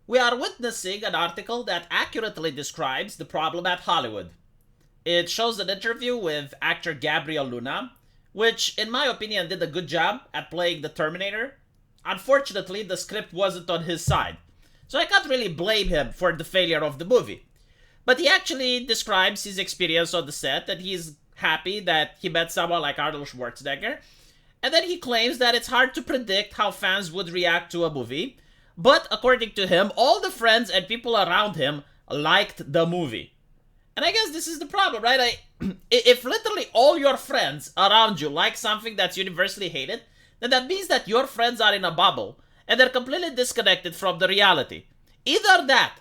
we are witnessing an article that accurately describes the problem at Hollywood. It shows an interview with actor Gabriel Luna, which, in my opinion, did a good job at playing the Terminator. Unfortunately, the script wasn't on his side, so I can't really blame him for the failure of the movie. But he actually describes his experience on the set, and he's happy that he met someone like Arnold Schwarzenegger. And then he claims that it's hard to predict how fans would react to a movie, but according to him, all the friends and people around him liked the movie. And I guess this is the problem, right? If literally all your friends around you like something that's universally hated, then that means that your friends are in a bubble and they're completely disconnected from the reality. Either that,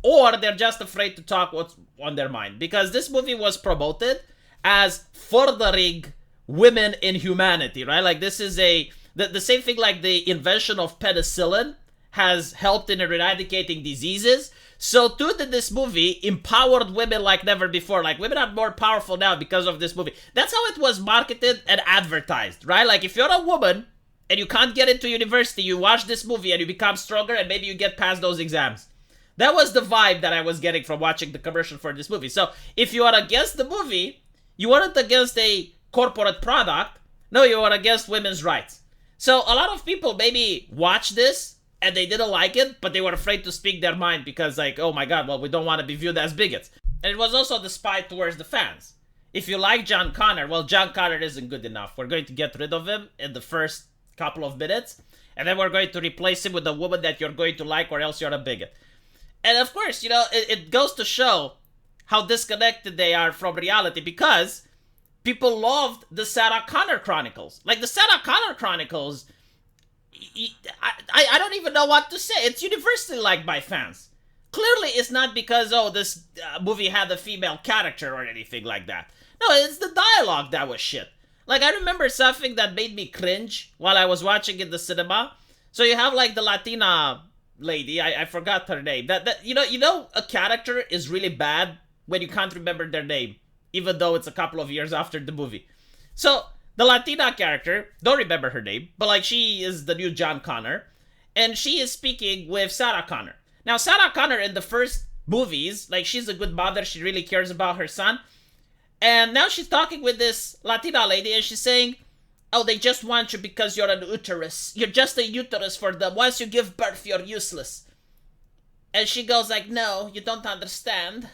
or they're just afraid to talk what's on their mind. Because this movie was promoted as furthering women in humanity, right? Like this is the same thing like the invention of penicillin has helped in eradicating diseases. So too did this movie empowered women like never before. Like women are more powerful now because of this movie. That's how it was marketed and advertised, right? Like if you're a woman and you can't get into university, you watch this movie and you become stronger and maybe you get past those exams. That was the vibe that I was getting from watching the commercial for this movie. So if you are against the movie, you weren't against a corporate product. No, you were against women's rights. So a lot of people maybe watched this and they didn't like it, but they were afraid to speak their mind because like, oh my god, well, we don't want to be viewed as bigots. And it was also the spite towards the fans. If you like John Connor, well, John Connor isn't good enough. We're going to get rid of him in the first couple of minutes, and then we're going to replace him with a woman that you're going to like or else you're a bigot. And of course, you know, it goes to show how disconnected they are from reality because people loved the Sarah Connor Chronicles. Like the Sarah Connor Chronicles, I don't even know what to say. It's universally liked by fans. Clearly, it's not because, oh, this movie had a female character or anything like that. No, it's the dialogue that was shit. Like, I remember something that made me cringe while I was watching in the cinema. So you have, like, the Latina lady. I forgot her name. That you know, a character is really bad when you can't remember their name, even though it's a couple of years after the movie. So the Latina character, don't remember her name, but like she is the new John Connor, and she is speaking with Sarah Connor. Now, Sarah Connor in the first movies, like she's a good mother, she really cares about her son, and now she's talking with this Latina lady, and she's saying, oh, they just want you because you're an uterus. You're just a uterus for them. Once you give birth, you're useless. And she goes like, no, you don't understand.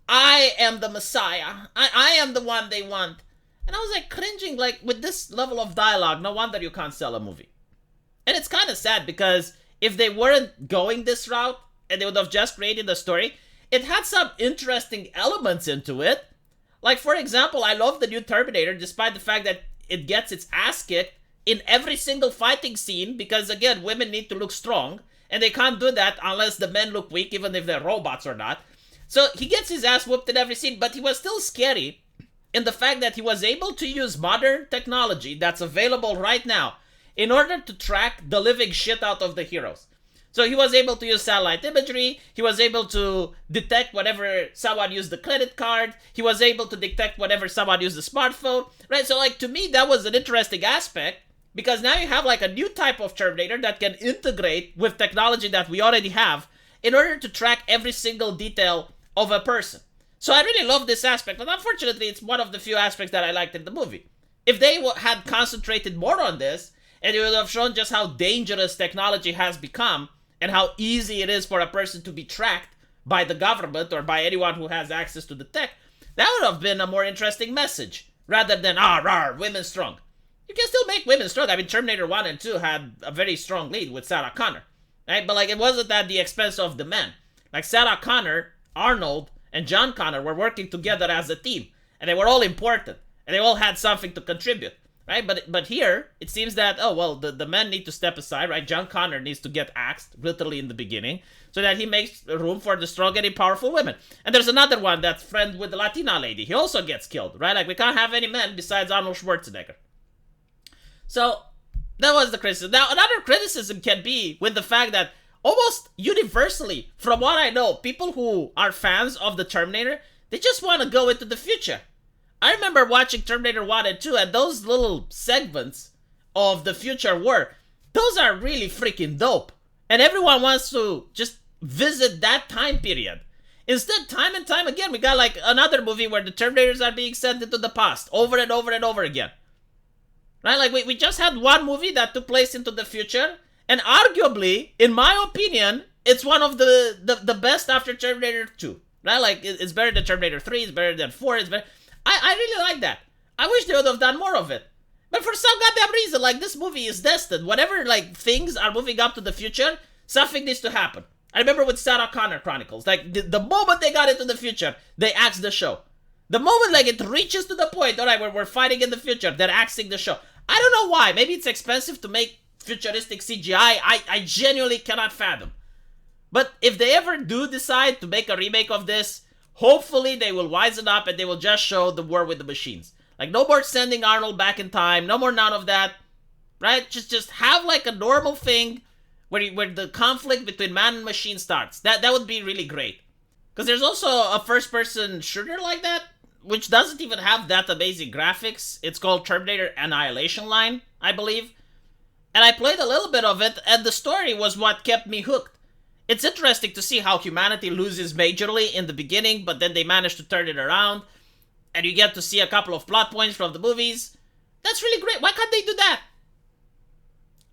I am the Messiah. I am the one they want. And I was like cringing, like with this level of dialogue, no wonder you can't sell a movie. And it's kind of sad because if they weren't going this route and they would have just created the story, it had some interesting elements into it. Like, for example, I love the new Terminator despite the fact that it gets its ass kicked in every single fighting scene because, again, women need to look strong and they can't do that unless the men look weak, even if they're robots or not. So he gets his ass whooped in every scene, but he was still scary in the fact that he was able to use modern technology that's available right now in order to track the living shit out of the heroes. So he was able to use satellite imagery, he was able to detect whenever someone used the credit card, he was able to detect whenever someone used the smartphone, right? So like to me that was an interesting aspect because now you have like a new type of Terminator that can integrate with technology that we already have in order to track every single detail of a person. So I really love this aspect, but unfortunately it's one of the few aspects that I liked in the movie. If they had concentrated more on this, and it would have shown just how dangerous technology has become, and how easy it is for a person to be tracked by the government or by anyone who has access to the tech, that would have been a more interesting message, rather than, rawr, women strong. You can still make women strong. I mean, Terminator 1 and 2 had a very strong lead with Sarah Connor, right? But like, it wasn't at the expense of the men. Like, Sarah Connor, Arnold, and John Connor were working together as a team, and they were all important, and they all had something to contribute. Right, but here, it seems that, oh, well, the men need to step aside, right? John Connor needs to get axed, literally in the beginning, so that he makes room for the strong and powerful women. And there's another one that's friend with the Latina lady. He also gets killed, right? Like, we can't have any men besides Arnold Schwarzenegger. So, that was the criticism. Now, another criticism can be with the fact that almost universally, from what I know, people who are fans of the Terminator, they just want to go into the future. I remember watching Terminator 1 and 2, and those little segments of the future those are really freaking dope. And everyone wants to just visit that time period. Instead, time and time again, we got like another movie where the Terminators are being sent into the past over and over and over again. Right? Like, we just had one movie that took place into the future, and arguably, in my opinion, it's one of the best after Terminator 2. Right? Like, it's better than Terminator 3, it's better than 4, it's better. I really like that. I wish they would have done more of it. But for some goddamn reason, like, this movie is destined. Whatever, like, things are moving up to the future, something needs to happen. I remember with Sarah Connor Chronicles, like, the moment they got into the future, they axed the show. The moment, like, it reaches to the point, alright, we're fighting in the future, they're axing the show. I don't know why. Maybe it's expensive to make futuristic CGI. I genuinely cannot fathom. But if they ever do decide to make a remake of this, hopefully they will wisen up and they will just show the war with the machines. Like, no more sending Arnold back in time, no more none of that, right? Just have like a normal thing where the conflict between man and machine starts. That would be really great. Because there's also a first-person shooter like that, which doesn't even have that amazing graphics. It's called Terminator Annihilation Line, I believe. And I played a little bit of it, and the story was what kept me hooked. It's interesting to see how humanity loses majorly in the beginning, but then they manage to turn it around. And you get to see a couple of plot points from the movies. That's really great. Why can't they do that?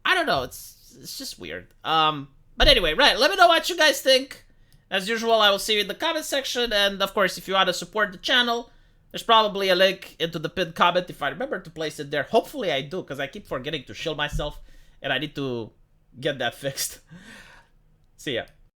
I don't know. It's just weird. But anyway, right. Let me know what you guys think. As usual, I will see you in the comment section. And of course, if you want to support the channel, there's probably a link into the pinned comment if I remember to place it there. Hopefully I do, because I keep forgetting to shield myself. And I need to get that fixed. See ya.